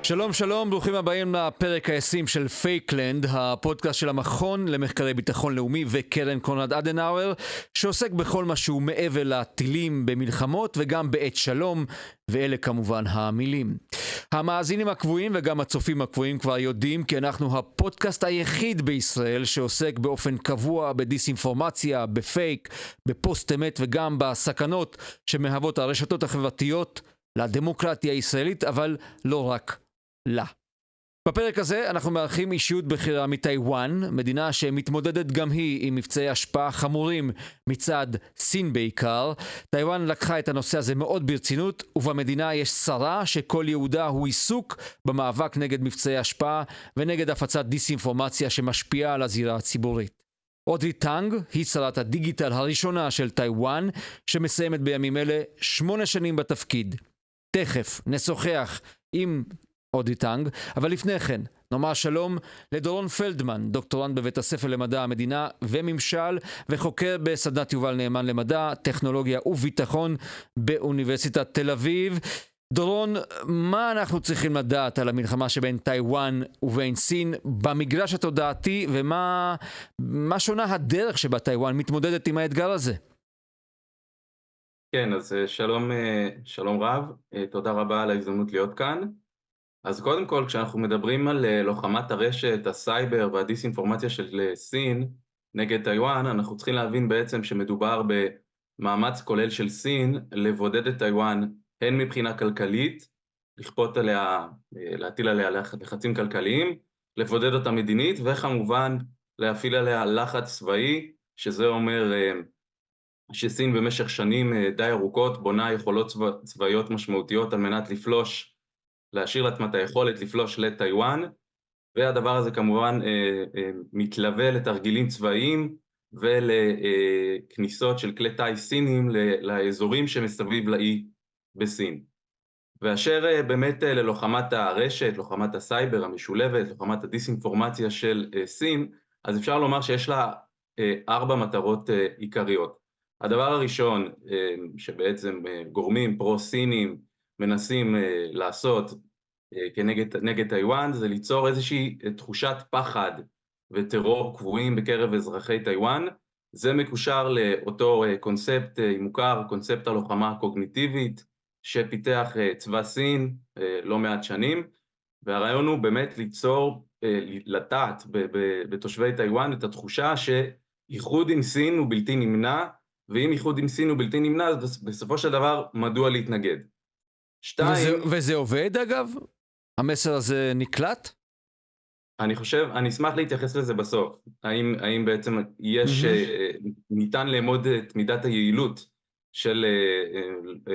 שלום שלום, ברוכים הבאים לפרק ה-20 של פייקלנד, הפודקאסט של המכון למחקרי ביטחון לאומי וקרן קונרד אדנאואר, שעוסק בכל מה שהוא מעבר לטילים במלחמות וגם בעת שלום, ואלה כמובן המילים. המאזינים הקבועים וגם הצופים הקבועים כבר יודעים כי אנחנו הפודקאסט היחיד בישראל שעוסק באופן קבוע בדיסאינפורמציה, בפייק, בפוסט אמת וגם בסכנות שמהוות הרשתות החברתיות לדמוקרטיה הישראלית, אבל לא רק לה. בפרק הזה אנחנו מארחים אישיות בכירה מטאיוואן, מדינה שמתמודדת גם היא עם מבצעי השפעה חמורים מצד סין בעיקר. טאיוואן לקחה את הנושא הזה מאוד ברצינות, ובמדינה יש שרה שכל ייעודה הוא עיסוק במאבק נגד מבצעי השפעה ונגד הפצת דיסאינפורמציה שמשפיעה על הזירה הציבורית. אודרי טנג היא שרת הדיגיטל הראשונה של טאיוואן, שמסיימת בימים אלה 8 שנים בתפקיד. תכף נשוחח עם אודרי טנג, אבל לפני כן נאמר שלום לדורון פלדמן, דוקטורנט בבית הספר למדע המדינה וממשל וחוקר בסדנת יובל נאמן למדע, טכנולוגיה וביטחון באוניברסיטת תל אביב. דורון, מה אנחנו צריכים לדעת על המלחמה שבין טאיוואן ובין סין במגרש התודעתי, ומה שונה הדרך שבה טאיוואן מתמודדת עם האתגר הזה? כן, אז שלום רב, תודה רבה על ההזדמנות להיות כאן. אז קודם כל, כשאנחנו מדברים על לוחמת הרשת, הסייבר והדיסאינפורמציה של סין נגד טאיוואן, אנחנו צריכים להבין בעצם שמדובר במאמץ כולל של סין לבודד את טאיוואן, הן מבחינה כלכלית, לכפות עליה, להטיל עליה לחצים כלכליים, לבודד אותה מדינית, וכמובן להפעיל עליה לחץ צבאי, שזה אומר שסין במשך שנים די ארוכות בונה יכולות צבאיות משמעותיות על מנת להשאיר לעצמה את היכולת לפלוש לטאיוואן, והדבר הזה כמובן מתלווה לתרגילים צבאיים ולכניסות של כלי טיס סינים לאזורים שמסביב לאי בסין. ואשר באמת ללוחמת הרשת, לוחמת הסייבר המשולבת, לוחמת הדיסאינפורמציה של סין, אז אפשר לומר שיש לה 4 מטרות עיקריות. הדבר הראשון שבעצם גורמים פרו-סינים מנסים לעשות נגד טאיוואן, זה ליצור איזושהי תחושת פחד וטרור קבועים בקרב אזרחי טאיוואן. זה מקושר לאותו קונספט מוכר, קונספט הלוחמה הקוגניטיבית, שפיתח צבא סין לא מעט שנים, והרעיון הוא באמת לטעת בתושבי טאיוואן את התחושה שאיחוד עם סין הוא בלתי נמנע, ואם איחוד עם סין הוא בלתי נמנע, אז בסופו של דבר מדוע להתנגד. 2, וזה עובד אגב? המסר הזה נקלט? אני אשמח להתייחס לזה בסוף. האם בעצם ניתן לאמוד את מידת היעילות של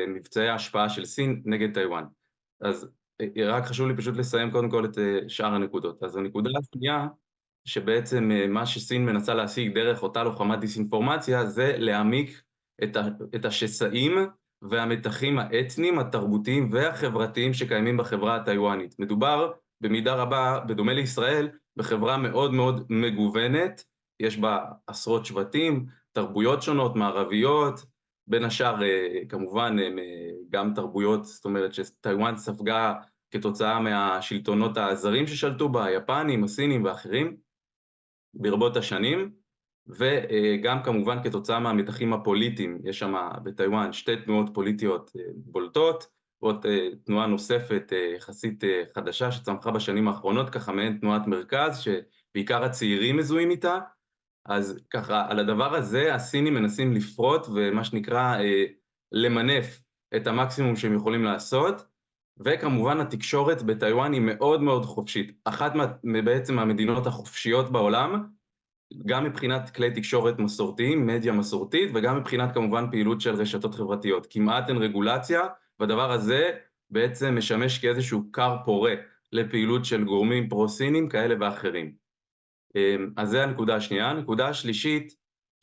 מבצעי ההשפעה של סין נגד טאיוואן. אז רק חשוב לי פשוט לסיים קודם כל את שאר הנקודות. אז הנקודה השנייה, שבעצם מה שסין מנסה להשיג דרך אותה לוחמת דיסאינפורמציה, זה להעמיק את השסעים והמתחים האתניים, התרבותיים והחברתיים שקיימים בחברה הטאיוואנית. מדובר במידה רבה, בדומה לישראל, בחברה מאוד מאוד מגוונת, יש בה עשרות שבטים, תרבויות שונות, מערביות, בין השאר כמובן גם תרבויות, זאת אומרת שטאיוואן ספגה כתוצאה מהשלטונות הזרים ששלטו בה, היפנים, הסינים ואחרים, ברבות השנים, וגם כמובן כתוצאה מהמתחים הפוליטיים. יש שם בטאיוואן 2 תנועות פוליטיות בולטות, ועוד תנועה נוספת יחסית חדשה שצמחה בשנים האחרונות, ככה מעין תנועת מרכז, שבעיקר הצעירים מזוהים איתה. אז ככה על הדבר הזה הסינים מנסים לפרוט ומה שנקרא למנף את המקסימום שהם יכולים לעשות, וכמובן התקשורת בטאיוואן היא מאוד מאוד חופשית, אחת בעצם מהמדינות החופשיות בעולם, גם מבחינת כלי תקשורת מסורתיים, מדיה מסורתית, וגם מבחינת כמובן פעילות של רשתות חברתיות. כמעט אין רגולציה, והדבר הזה בעצם משמש כאיזשהו קר פורה לפעילות של גורמים פרו-סינים כאלה ואחרים. אז זה הנקודה השנייה. הנקודה השלישית,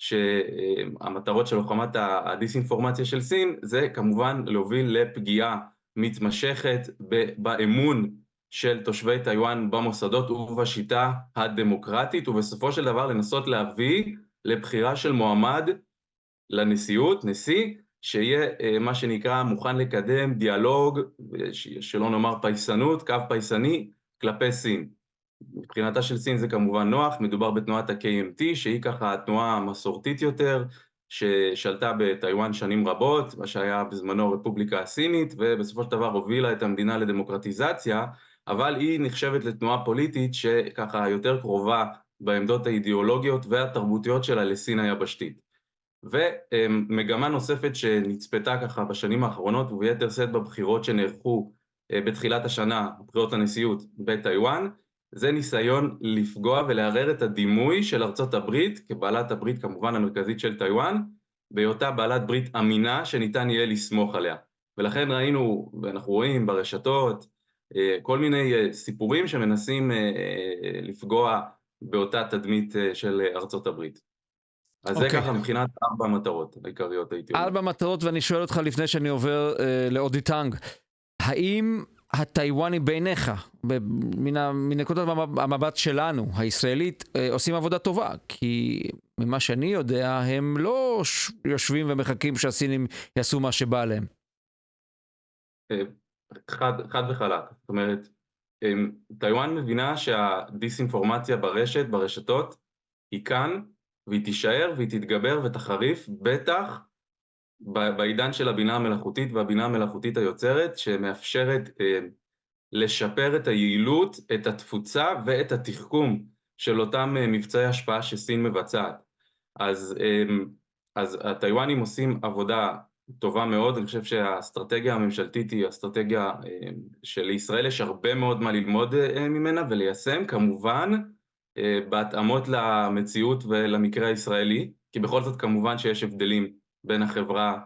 שהמטרות של לוחמת הדיסאינפורמציה של סין, זה כמובן להוביל לפגיעה מתמשכת באמון של תושבי טאיוואן במוסדות ובשיטה הדמוקרטית, ובסופו של דבר לנסות להביא לבחירה של מועמד לנשיאות, נשיא, שיהיה מה שנקרא מוכן לקדם דיאלוג, שלא נאמר פייסנות, קו פייסני, כלפי סין. מבחינתה של סין זה כמובן נוח, מדובר בתנועת ה-KMT, שהיא ככה התנועה המסורתית יותר, ששלטה בטאיוואן שנים רבות, מה שהיה בזמנו רפובליקה הסינית, ובסופו של דבר הובילה את המדינה לדמוקרטיזציה, אבל היא נחשבת לתנועה פוליטית שככה יותר קרובה בעמדות האידיאולוגיות והתרבותיות שלה לסין היבשתית. ומגמה נוספת שנצפתה ככה בשנים האחרונות, וביתר שאת בבחירות שנערכו בתחילת השנה, בחירות לנשיאות בטאיוואן, זה ניסיון לפגוע ולערער את הדימוי של ארצות הברית, כבעלת הברית כמובן המרכזית של טאיוואן, בהיותה בעלת ברית אמינה שניתן יהיה לסמוך עליה. ולכן ראינו, ואנחנו רואים ברשתות, כל מיני סיפורים שמנסים לפגוע באותה תדמית של ארצות הברית. אז זה ככה מבחינת 4 המטרות העיקריות הייתי אומר. 4 מטרות, ואני שואל אותך לפני שאני עובר לאודי טנג, האם הטיוואנים בעיניך, מנקודת המבט שלנו, הישראלית, עושים עבודה טובה? כי ממה שאני יודע, הם לא יושבים ומחכים שהסינים יעשו מה שבא להם. חד וחלק. זאת אומרת, טאיוואן מבינה שהדיסאינפורמציה ברשתות, היא כאן, והיא תישאר והיא תתגבר ותחריף, בטח בעידן של הבינה המלאכותית והבינה המלאכותית היוצרת, שמאפשרת לשפר את היעילות, את התפוצה ואת התחכום של אותם מבצעי השפעה שסין מבצעת. אז הטיוואנים עושים עבודה טובה מאוד, אני חושב שהאסטרטגיה הממשלתית היא אסטרטגיה שלישראל יש הרבה מאוד מה ללמוד ממנה וליישם, כמובן בהתאמות למציאות ולמקרה הישראלי, כי בכל זאת כמובן שיש הבדלים בין החברה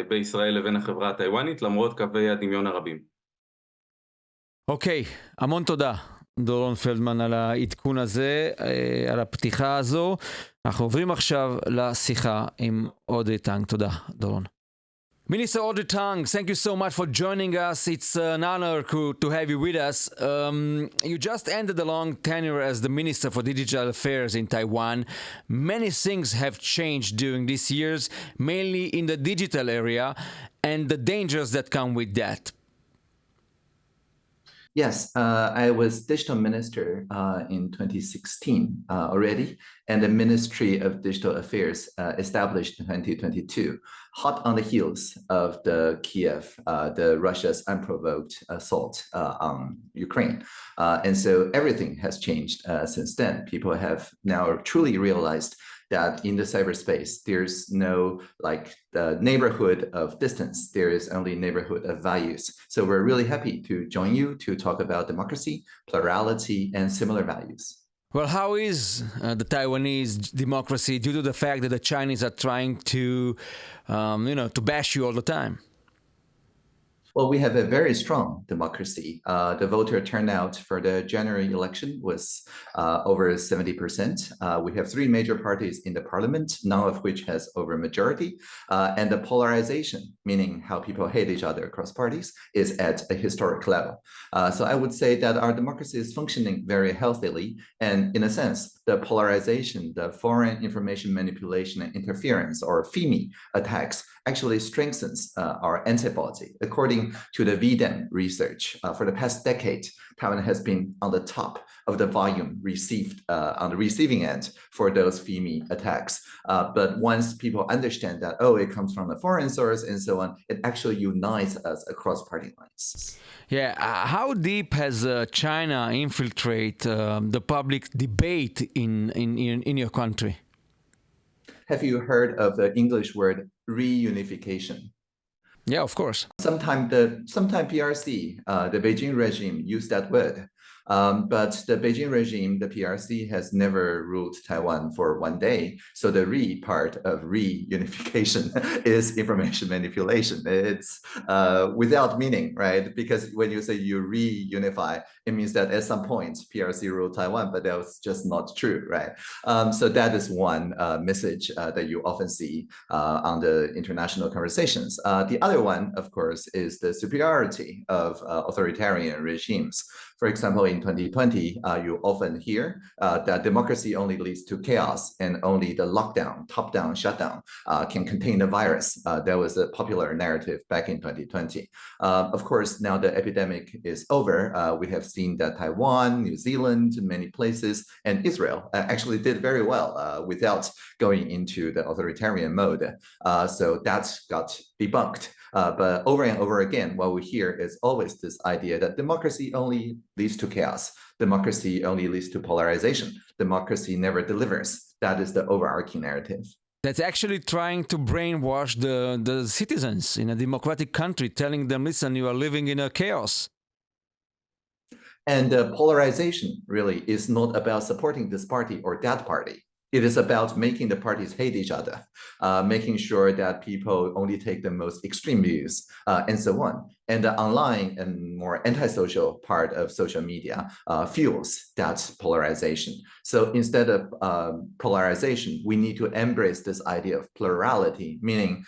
בישראל לבין החברה הטיוואנית, למרות קווי הדמיון הרבים. אוקיי, המון תודה, דורון פלדמן, על העדכון הזה, על הפתיחה הזו. אנחנו עוברים עכשיו לשיחה עם אודי טנג. תודה, דורון. Minister Audrey Tang, thank you so much for joining us. It's an honor to have you with us. You just ended a long tenure as the Minister for Digital Affairs in Taiwan. Many things have changed during these years, mainly in the digital area, and the dangers that come with that. Yes, I was digital minister in 2016 already, and the Ministry of Digital Affairs established in 2022, hot on the heels of the Kiev, the Russia's unprovoked assault on Ukraine. And so everything has changed since then. People have now truly realized that in the cyberspace, there's no like the neighborhood of distance, there is only neighborhood of values. So we're really happy to join you to talk about democracy, plurality, and similar values. Well, how is the Taiwanese democracy due to the fact that the Chinese are trying to, to bash you all the time? Well, we have a very strong democracy. The voter turnout for the January election was over 70%. We have 3 major parties in the parliament, none of which has over a majority. And the polarization, meaning how people hate each other across parties, is at a historic level. So I would say that our democracy is functioning very healthily. And in a sense, the polarization, the foreign information manipulation and interference, or FIMI attacks, actually strengthens our antibody. According to the VDEM research, for the past decade, Taiwan has been on the top of the volume received on the receiving end for those FIMI attacks. But once people understand that, oh, it comes from a foreign source and so on, it actually unites us across party lines. Yeah, how deep has China infiltrate the public debate in your country? Have you heard of the English word reunification? Yeah, of course. Sometime PRC, the Beijing regime used that word. But the Beijing regime, the PRC, has never ruled Taiwan for one day. So the re part of reunification is information manipulation. It's without meaning, right? Because when you say you reunify, it means that at some point PRC ruled Taiwan, but that was just not true, right? So that is one message that you often see on the international conversations. The other one, of course, course, is the superiority of authoritarian regimes. For example, in 2020, you often hear that democracy only leads to chaos and only the lockdown, top-down, shutdown can contain the virus. That was a popular narrative back in 2020. Of course, now the epidemic is over. We have seen that Taiwan, New Zealand, many places, and Israel actually did very well without going into the authoritarian mode. So that got debunked. But over and over again, what we hear is always this idea that democracy only leads to chaos. Democracy only leads to polarization. Democracy never delivers. That is the overarching narrative. That's actually trying to brainwash the citizens in a democratic country, telling them, listen, you are living in a chaos. And polarization really is not about supporting this party or that party. It is about making the parties hate each other, making sure that people only take the most extreme views, and so on. And the online and more antisocial part of social media fuels that polarization. So instead of polarization, we need to embrace this idea of plurality, meaning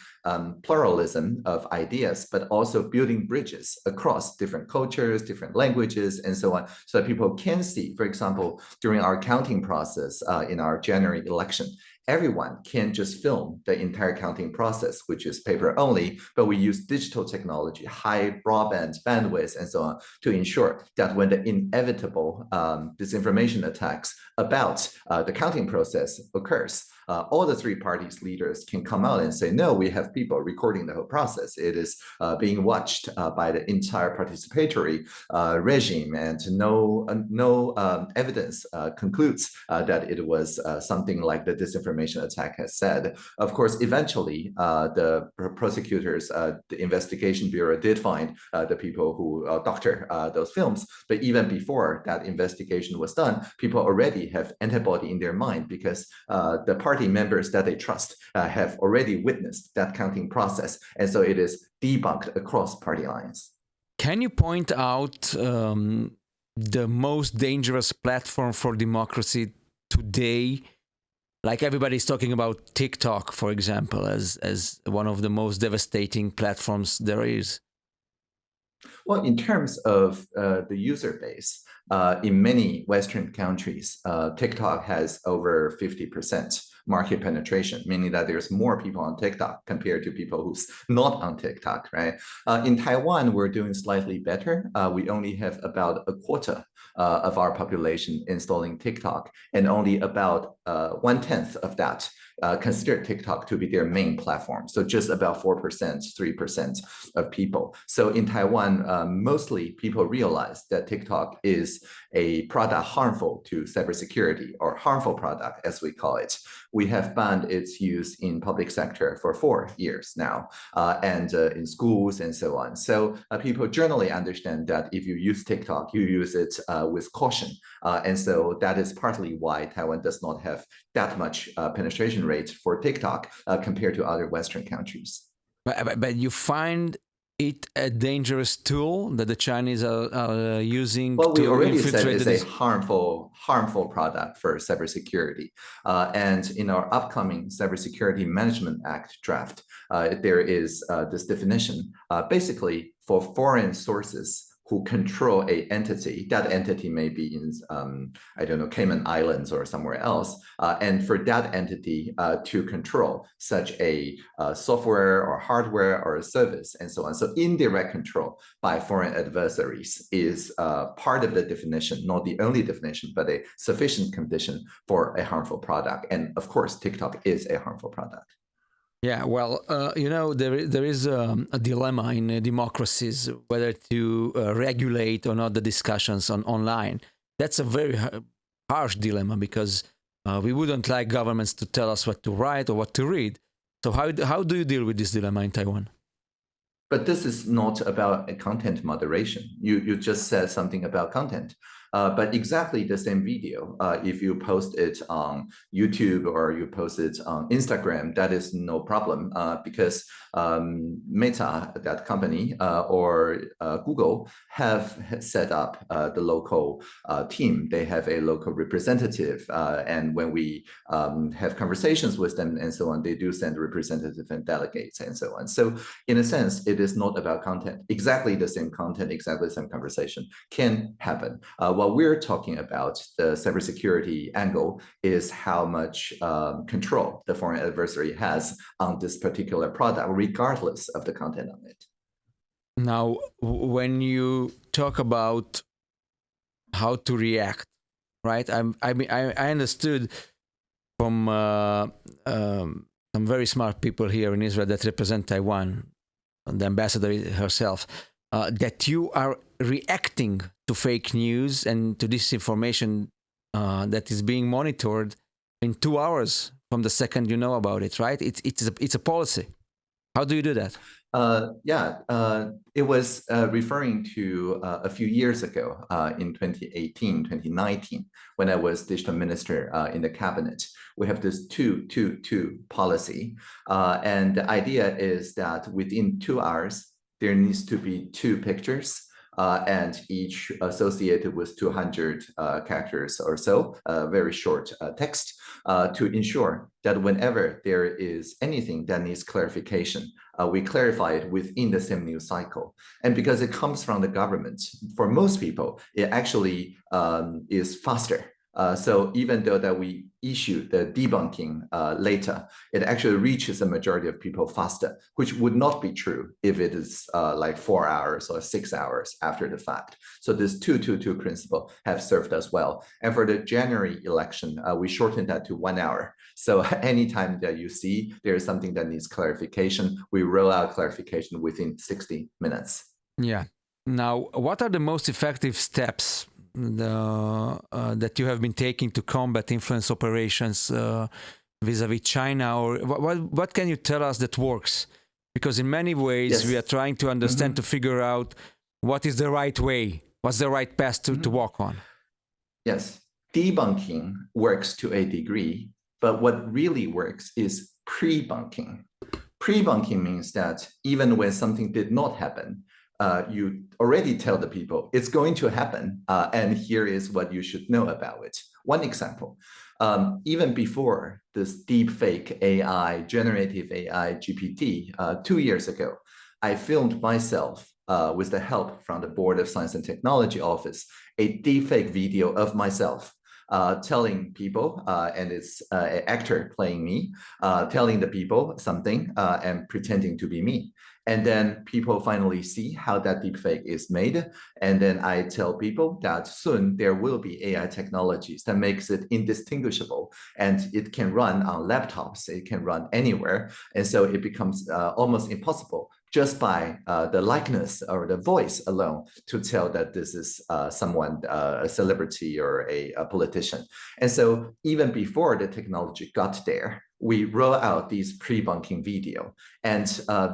pluralism of ideas, but also building bridges across different cultures, different languages, and so on, so that people can see, for example, during our counting process in our January election, everyone can just film the entire counting process, which is paper only, but we use digital technology, high broadband bandwidth, and so on, to ensure that when the inevitable disinformation attacks about the counting process occurs, all the three parties' leaders can come out and say, no, we have people recording the whole process. It is being watched by the entire participatory regime, and no evidence concludes that it was something like the disinformation attack has said. Of course, eventually, the prosecutors, the investigation bureau did find the people who doctor those films, but even before that investigation was done, people already have antibody in their mind because the party members that they trust have already witnessed that counting process, and so it is debunked across party lines. Can you point out the most dangerous platform for democracy today? Like everybody's talking about TikTok, for example, as one of the most devastating platforms there is. Well, in terms of the user base, in many Western countries, TikTok has over 50% market penetration, meaning that there's more people on TikTok compared to people who's not on TikTok, right? In Taiwan, we're doing slightly better. We only have about a quarter of our population installing TikTok, and only about 1/10 of that consider TikTok to be their main platform. So just about 4%, 3% of people. So in Taiwan, mostly people realize that TikTok is a product harmful to cybersecurity, or harmful product, as we call it. We have banned its use in public sector for 4 years now, and in schools and so on. So people generally understand that if you use TikTok, you use it with caution. And so that is partly why Taiwan does not have that much penetration rate for TikTok compared to other Western countries. But you find it a dangerous tool that the Chinese are using? Well, we to already said infiltrate it's a harmful product for cybersecurity. And in our upcoming Cybersecurity Management Act draft, there is this definition, basically for foreign sources who control a entity. That entity may be in, I don't know, Cayman Islands or somewhere else. And for that entity to control such a software or hardware or a service and so on. So indirect control by foreign adversaries is part of the definition, not the only definition, but a sufficient condition for a harmful product. And of course, TikTok is a harmful product. Yeah, well, there is a dilemma in democracies whether to regulate or not the discussions online. That's a very harsh dilemma because we wouldn't like governments to tell us what to write or what to read. So how do you deal with this dilemma in Taiwan? But this is not about a content moderation. You just said something about content. But exactly the same video, if you post it on YouTube or you post it on Instagram, that is no problem because Meta, that company, or Google have set up the local team. They have a local representative, and when we have conversations with them and so on, they do send representatives and delegates and so on. So in a sense, it is not about content. Exactly the same content, exactly the same conversation can happen. What we're talking about, the cybersecurity angle, is how much control the foreign adversary has on this particular product, regardless of the content on it. Now, when you talk about how to react, right? I understood from some very smart people here in Israel that represent Taiwan, the ambassador herself, that you are reacting to fake news and to disinformation that is being monitored in 2 hours from the second you know about it, right? It's a policy. How do you do that? It was referring to a few years ago in 2018, 2019, when I was digital minister in the cabinet. We have this two policy. And the idea is that within 2 hours, there needs to be 2 pictures and each associated with 200 characters or so, very short text, to ensure that whenever there is anything that needs clarification, we clarify it within the same news cycle. And because it comes from the government, for most people, it actually is faster. So even though that we issue the debunking later, it actually reaches the majority of people faster, which would not be true if it is like 4 hours or 6 hours after the fact. So this 2-2-2 principle have served us well. And for the January election, we shortened that to 1 hour. So anytime that you see there is something that needs clarification, we roll out clarification within 60 minutes. Yeah. Now, what are the most effective steps that you have been taking to combat influence operations vis-a-vis China, or what can you tell us that works? Because in many ways we are trying to understand, to figure out what is the right way, what's the right path to walk on. Yes, debunking works to a degree, but what really works is pre-bunking. Pre-bunking means that even when something did not happen, you already tell the people it's going to happen, and here is what you should know about it. One example, even before this deepfake AI, generative AI, GPT, 2 years ago, I filmed myself with the help from the Board of Science and Technology Office, a deepfake video of myself telling people, and it's an actor playing me, telling the people something and pretending to be me. And then people finally see how that deepfake is made. And then I tell people that soon there will be AI technologies that makes it indistinguishable, and it can run on laptops, it can run anywhere. And so it becomes almost impossible just by the likeness or the voice alone to tell that this is someone, a celebrity or a politician. And so even before the technology got there, we roll out these pre-bunking video. And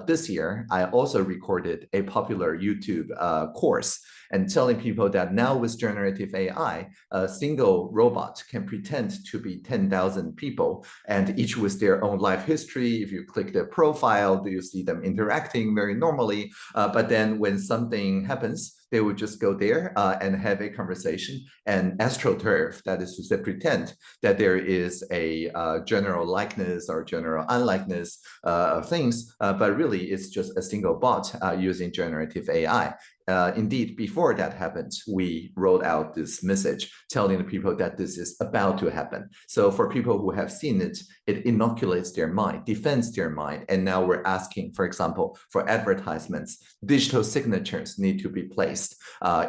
this year, I also recorded a popular YouTube course and telling people that now with generative AI, a single robot can pretend to be 10,000 people, and each with their own life history. If you click their profile, do you see them interacting very normally? But then when something happens, they would just go there and have a conversation and astroturf, that is to say, pretend that there is a general likeness or general unlikeness of things, but really it's just a single bot using generative AI. Indeed, before that happened, we rolled out this message telling the people that this is about to happen. So for people who have seen it, it inoculates their mind, defends their mind. And now we're asking, for example, for advertisements, digital signatures need to be placed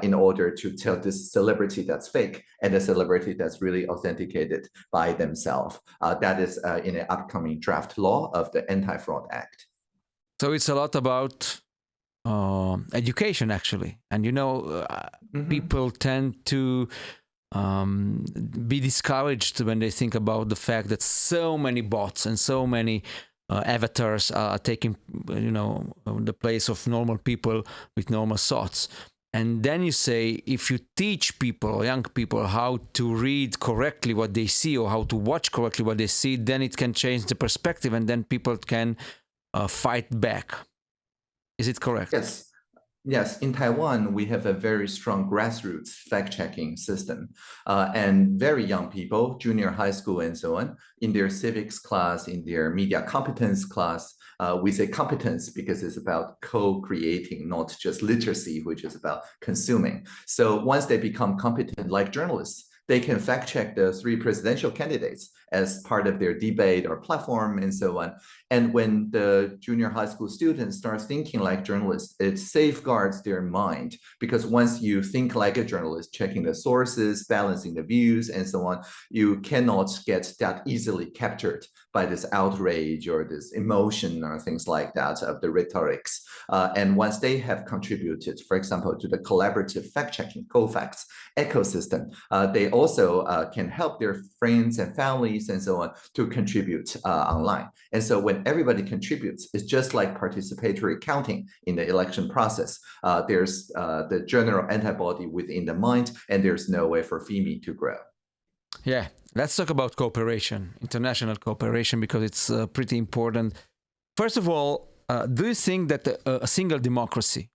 in order to tell this celebrity that's fake and a celebrity that's really authenticated by themselves. That is in an upcoming draft law of the Anti-Fraud Act. So it's a lot about education, actually. And people tend to be discouraged when they think about the fact that so many bots and so many avatars are taking the place of normal people with normal thoughts. And then you say, if you teach people, young people, how to read correctly what they see or how to watch correctly what they see, then it can change the perspective and then people can fight back. Is it correct? Yes. Yes, in Taiwan, we have a very strong grassroots fact-checking system. And very young people, junior high school and so on, in their civics class, in their media competence class, we say competence because it's about co-creating, not just literacy, which is about consuming. So once they become competent like journalists, they can fact check the 3 presidential candidates as part of their debate or platform and so on. And when the junior high school students start thinking like journalists, it safeguards their mind, because once you think like a journalist, checking the sources, balancing the views and so on, you cannot get that easily captured by this outrage or this emotion or things like that of the rhetorics. And once they have contributed, for example, to the collaborative fact-checking, co-facts ecosystem, they also can help their friends and families and so on to contribute online. And so when everybody contributes, it's just like participatory counting in the election process. There's the general antibody within the mind, and there's no way for FEMI to grow. Yeah, let's talk about cooperation, international cooperation, because it's pretty important. First of all, do you think that a single democracy,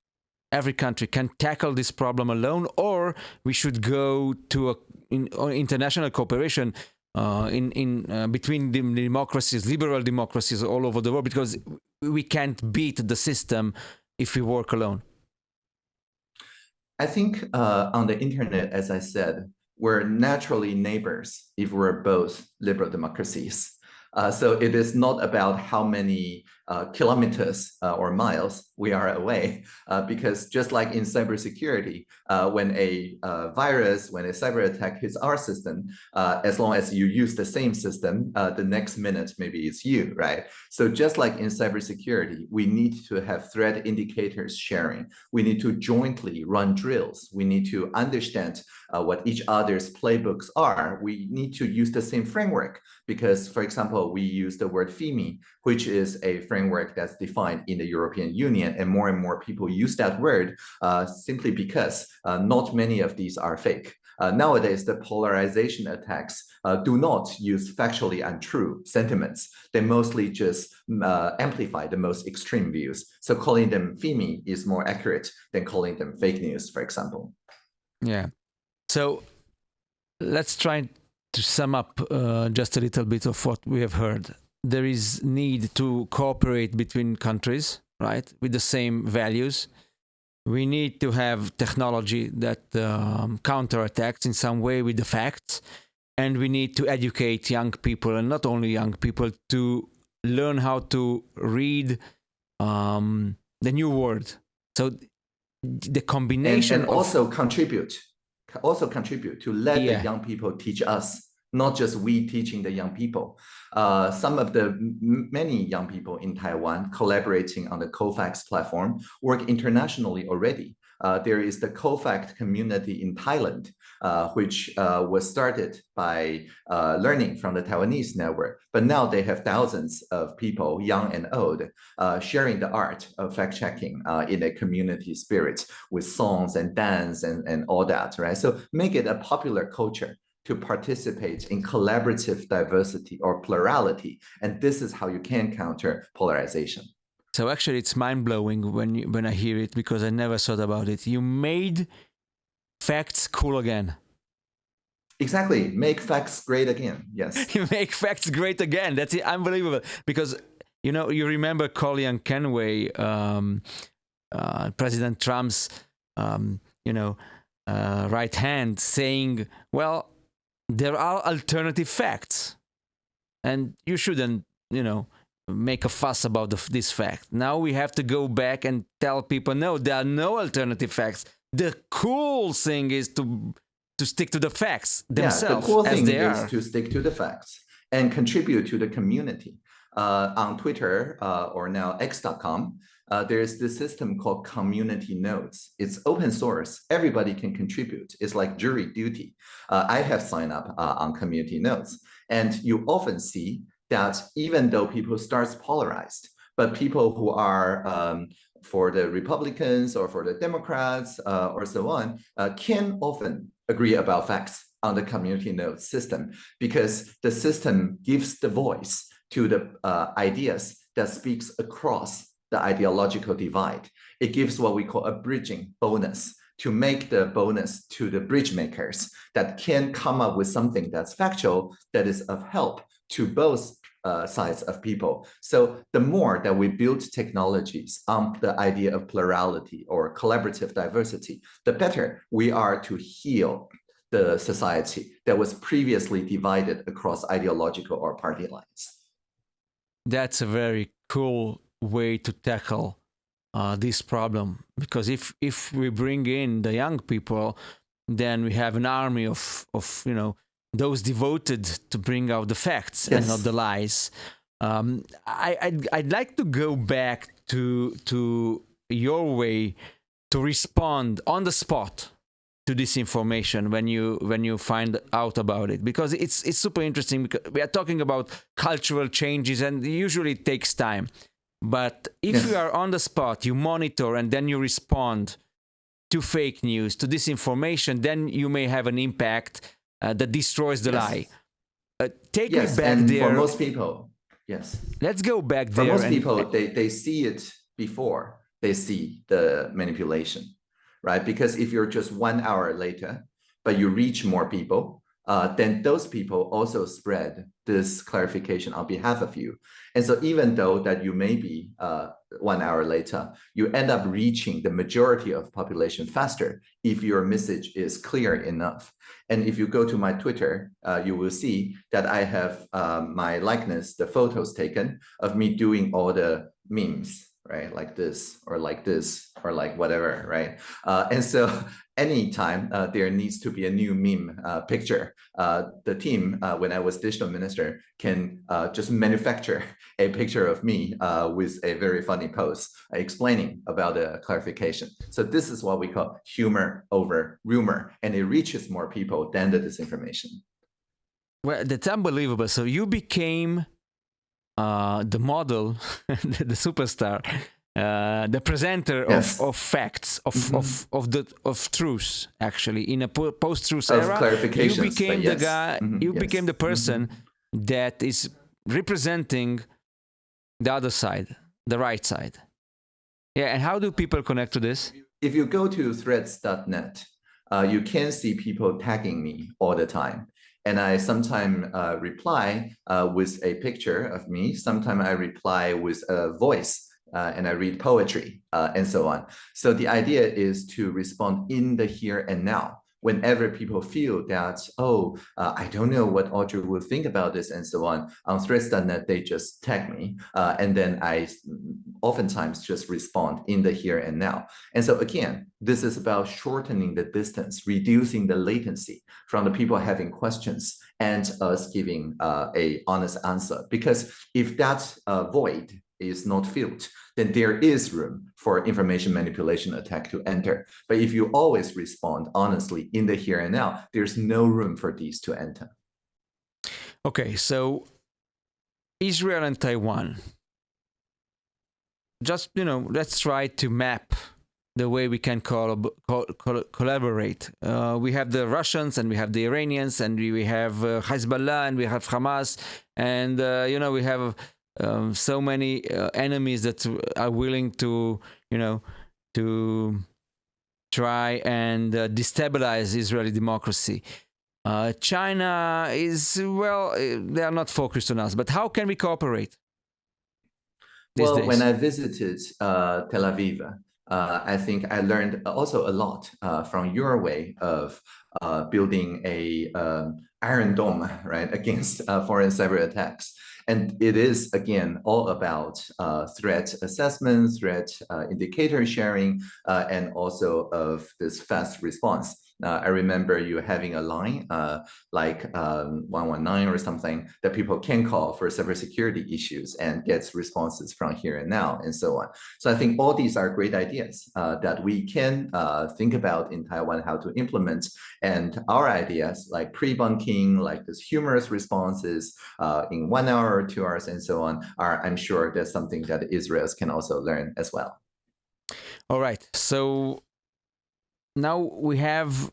every country, can tackle this problem alone, or we should go to international cooperation between the democracies, liberal democracies all over the world, because we can't beat the system if we work alone? I think on the internet, as I said, we're naturally neighbors if we're both liberal democracies. So it is not about how many kilometers or miles we are away, because just like in cybersecurity, when a virus, when a cyber attack hits our system, as long as you use the same system, the next minute maybe it's you, right? So just like in cybersecurity, we need to have threat indicators sharing. We need to jointly run drills. We need to understand what each other's playbooks are. We need to use the same framework because, for example, we use the word FEMI, which is a framework that's defined in the European Union, and more people use that word simply because not many of these are fake. Nowadays, the polarization attacks do not use factually untrue sentiments. They mostly just amplify the most extreme views. So calling them FEMI is more accurate than calling them fake news, for example. Yeah. So let's try to sum up just a little bit of what we have heard. There is need to cooperate between countries, right, with the same values. We need to have technology that counterattacks in some way with the facts. And we need to educate young people, and not only young people, to learn how to read the new world. So the combination and also contribute to let the young people teach us, not just we teaching the young people. Some of the many young people in Taiwan collaborating on the COFAX platform work internationally already. There is the COFAX community in Thailand, which was started by learning from the Taiwanese network. But now they have thousands of people, young and old, sharing the art of fact-checking in a community spirit with songs and dance and all that, right? So make it a popular culture to participate in collaborative diversity or plurality. And this is how you can counter polarization. So actually it's mind-blowing when I hear it, because I never thought about it. You made facts cool again. Exactly. Make facts great again. Yes. You make facts great again. That's unbelievable. Because, you know, you remember Kellyanne Conway, President Trump's, right hand, saying, well, there are alternative facts. And you shouldn't, make a fuss about this fact. Now we have to go back and tell people, no, there are no alternative facts. The cool thing is to stick to the facts themselves. The cool thing is to stick to the facts and contribute to the community. On Twitter or now X.com, there's this system called community notes. It's open source. Everybody can contribute. It's like jury duty. I have signed up on community notes. And you often see that even though people start polarized, but people who are for the Republicans or for the Democrats or so on can often agree about facts on the community note system, because the system gives the voice to the ideas that speaks across the ideological divide. It gives what we call a bridging bonus, to make the bonus to the bridge makers that can come up with something that's factual, that is of help to both sides of people. So the more that we build technologies on the idea of plurality or collaborative diversity, the better we are to heal the society that was previously divided across ideological or party lines. That's a very cool way to tackle this problem, because if we bring in the young people, then we have an army of those devoted to bring out the facts and not the lies. I'd like to go back to your way to respond on the spot to this information when you find out about it, because it's super interesting, because we are talking about cultural changes and usually it takes time. But if you are on the spot, you monitor and then you respond to fake news, to disinformation, then you may have an impact that destroys the lie. Take me back and there. For most people, Let's go back for there. For most people, they see it before they see the manipulation, right? Because if you're just 1 hour later, but you reach more people, then those people also spread this clarification on behalf of you. And so even though that you may be 1 hour later, you end up reaching the majority of population faster if your message is clear enough. And if you go to my Twitter, you will see that I have my likeness, the photos taken of me doing all the memes, right? Like this, or like whatever, right? And so anytime there needs to be a new meme picture, the team, when I was digital minister, can just manufacture a picture of me with a very funny post explaining about the clarification. So this is what we call humor over rumor, and it reaches more people than the disinformation. Well, that's unbelievable. So you became the model, the superstar, the presenter of facts, of truth. Actually, in a post-truth era, clarifications, you became the guy. You became the person that is representing the other side, the right side. Yeah, and how do people connect to this? If you go to threads.net, you can see people tagging me all the time. And I sometimes reply with a picture of me. Sometimes I reply with a voice and I read poetry and so on. So the idea is to respond in the here and now. Whenever people feel that, I don't know what Audrey will think about this and so on threads.net, they just tag me. And then I oftentimes just respond in the here and now. And so again, this is about shortening the distance, reducing the latency from the people having questions and us giving a honest answer. Because if that void is not filled, then there is room for information manipulation attack to enter. But if you always respond honestly in the here and now, there's no room for these to enter. Okay, so Israel and Taiwan. Just, let's try to map the way we can collaborate. We have the Russians and we have the Iranians and we have Hezbollah and we have Hamas and, we have so many enemies that are willing to, to try and destabilize Israeli democracy. China is, they are not focused on us, but how can we cooperate these days? When I visited Tel Aviv, I think I learned also a lot from your way of building a iron dome, right, against foreign cyber attacks. And it is, again, all about threat assessment, threat indicator sharing, and also of this fast response. I remember you having a line like 119 or something that people can call for cybersecurity issues and gets responses from here and now and so on. So I think all these are great ideas that we can think about in Taiwan how to implement. And our ideas like pre-bunking, like this humorous responses in 1 hour or 2 hours and so on are, I'm sure that's something that Israelis can also learn as well. All right. So now we have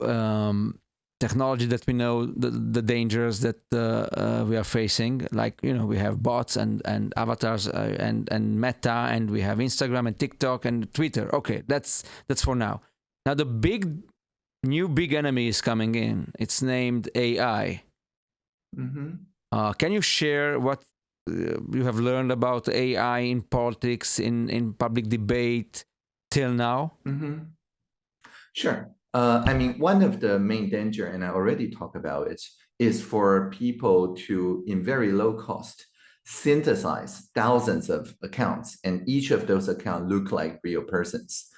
technology that we know the dangers that we are facing. Like, you know, we have bots and avatars and Meta, and we have Instagram and TikTok and Twitter. Okay, that's for now. Now the new big enemy is coming in. It's named AI. Mm-hmm. Can you share what you have learned about AI in politics, in public debate till now? Mm-hmm. Sure. I mean, one of the main danger, and I already talked about it, is for people to, in very low cost, synthesize thousands of accounts, and each of those accounts look like real persons.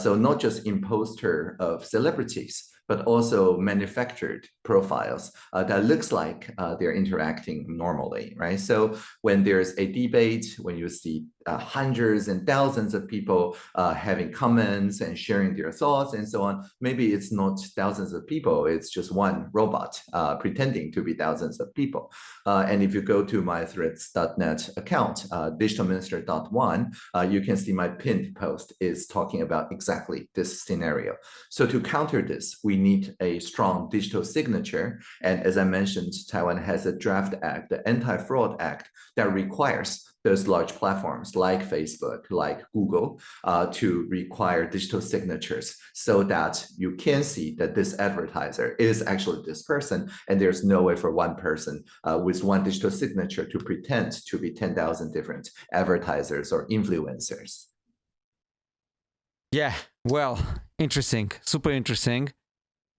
So not just imposter of celebrities, but also manufactured profiles that looks like they're interacting normally, right? So when there's a debate, when you see hundreds and thousands of people having comments and sharing their thoughts and so on, maybe it's not thousands of people, it's just one robot pretending to be thousands of people. And if you go to my threads.net account, digitalminister.one, you can see my pinned post is talking about exactly this scenario. So to counter this, we need a strong digital signature. And as I mentioned, Taiwan has a draft act, the Anti-Fraud Act, that requires those large platforms like Facebook, like Google, to require digital signatures so that you can see that this advertiser is actually this person, and there's no way for one person with one digital signature to pretend to be 10,000 different advertisers or influencers. Yeah, well, interesting, super interesting.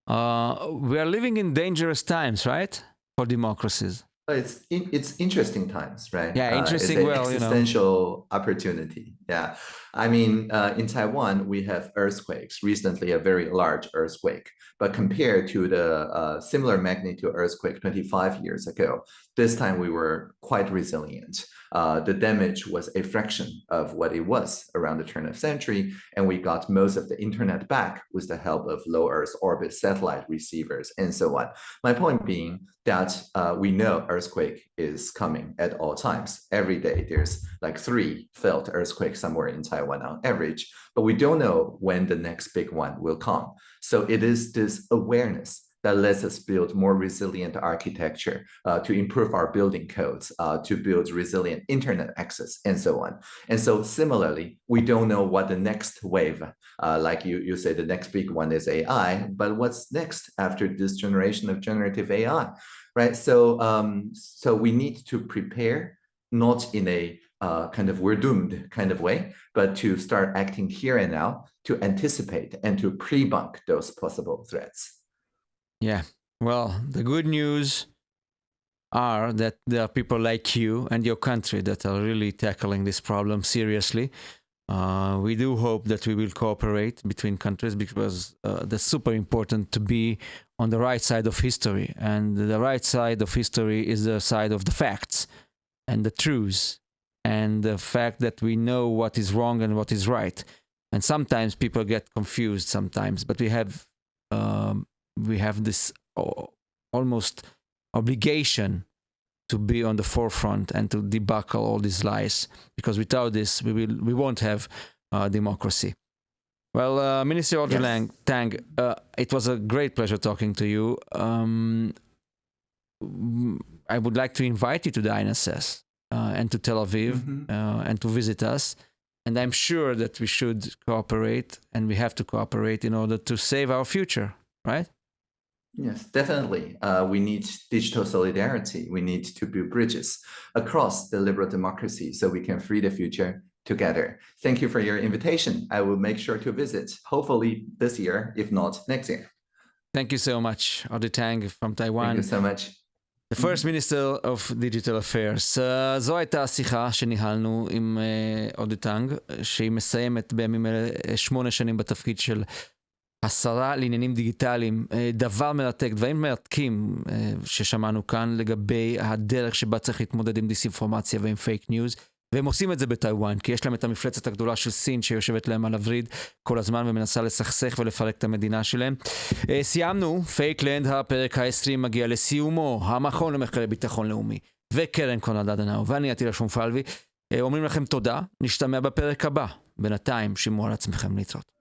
We are living in dangerous times, right? For democracies. It's interesting times, right? Yeah, interesting. It's an existential opportunity. Yeah, I mean, in Taiwan we have earthquakes. Recently, a very large earthquake. But compared to the similar magnitude earthquake 25 years ago, this time we were quite resilient. The damage was a fraction of what it was around the turn of century, and we got most of the internet back with the help of low Earth orbit satellite receivers and so on. My point being that we know earthquake is coming at all times. Every day there's like 3 felt earthquakes somewhere in Taiwan on average, but we don't know when the next big one will come. So it is this awareness that lets us build more resilient architecture, to improve our building codes, to build resilient internet access, and so on. And so similarly, we don't know what the next wave, like you say, the next big one is AI, but what's next after this generation of generative AI, right? So, so we need to prepare, not in a kind of we're doomed kind of way, but to start acting here and now to anticipate and to pre-bunk those possible threats. Yeah, well, the good news are that there are people like you and your country that are really tackling this problem seriously. We do hope that we will cooperate between countries, because that's super important to be on the right side of history. And the right side of history is the side of the facts and the truths, and the fact that we know what is wrong and what is right. And sometimes people get confused sometimes, but we have this almost obligation to be on the forefront and to debunkle all these lies, because without this, we won't have democracy. Well, Minister Audrey Tang, it was a great pleasure talking to you. I would like to invite you to the INSS and to Tel Aviv, and to visit us. And I'm sure that we should cooperate, and we have to cooperate in order to save our future, right? Yes, definitely. We need digital solidarity. We need to build bridges across the liberal democracy so we can free the future together. Thank you for your invitation. I will make sure to visit, hopefully this year, if not next year. Thank you so much, Audrey Tang from Taiwan. Thank you so much. The First Minister of Digital Affairs. זו הייתה השיחה שניהלנו עם אודרי טאנג, שהיא מסיימת בימים אלה 8 שנים בתפקיד של השרה לעניינים דיגיטליים, דבר מרתק, דברים מרתקים ששמענו כאן לגבי הדרך שבה צריך להתמודד עם דיסאינפורמציה ועם פייק ניוז, והם עושים את זה בטאיוואן, כי יש להם את המפלצת הגדולה של סין שיושבת להם על הווריד כל הזמן ומנסה לסכסך ולפרק את המדינה שלהם. סיימנו, פייקלנד, הפרק ה-20 מגיע לסיומו, המכון למחקרי ביטחון לאומי, וקרן קונרד אדנאו, ואני עטילה שומפלבי, אומרים לכם תודה, נשתמע בפרק הבא, בינתיים שימו על עצמכם להתראות.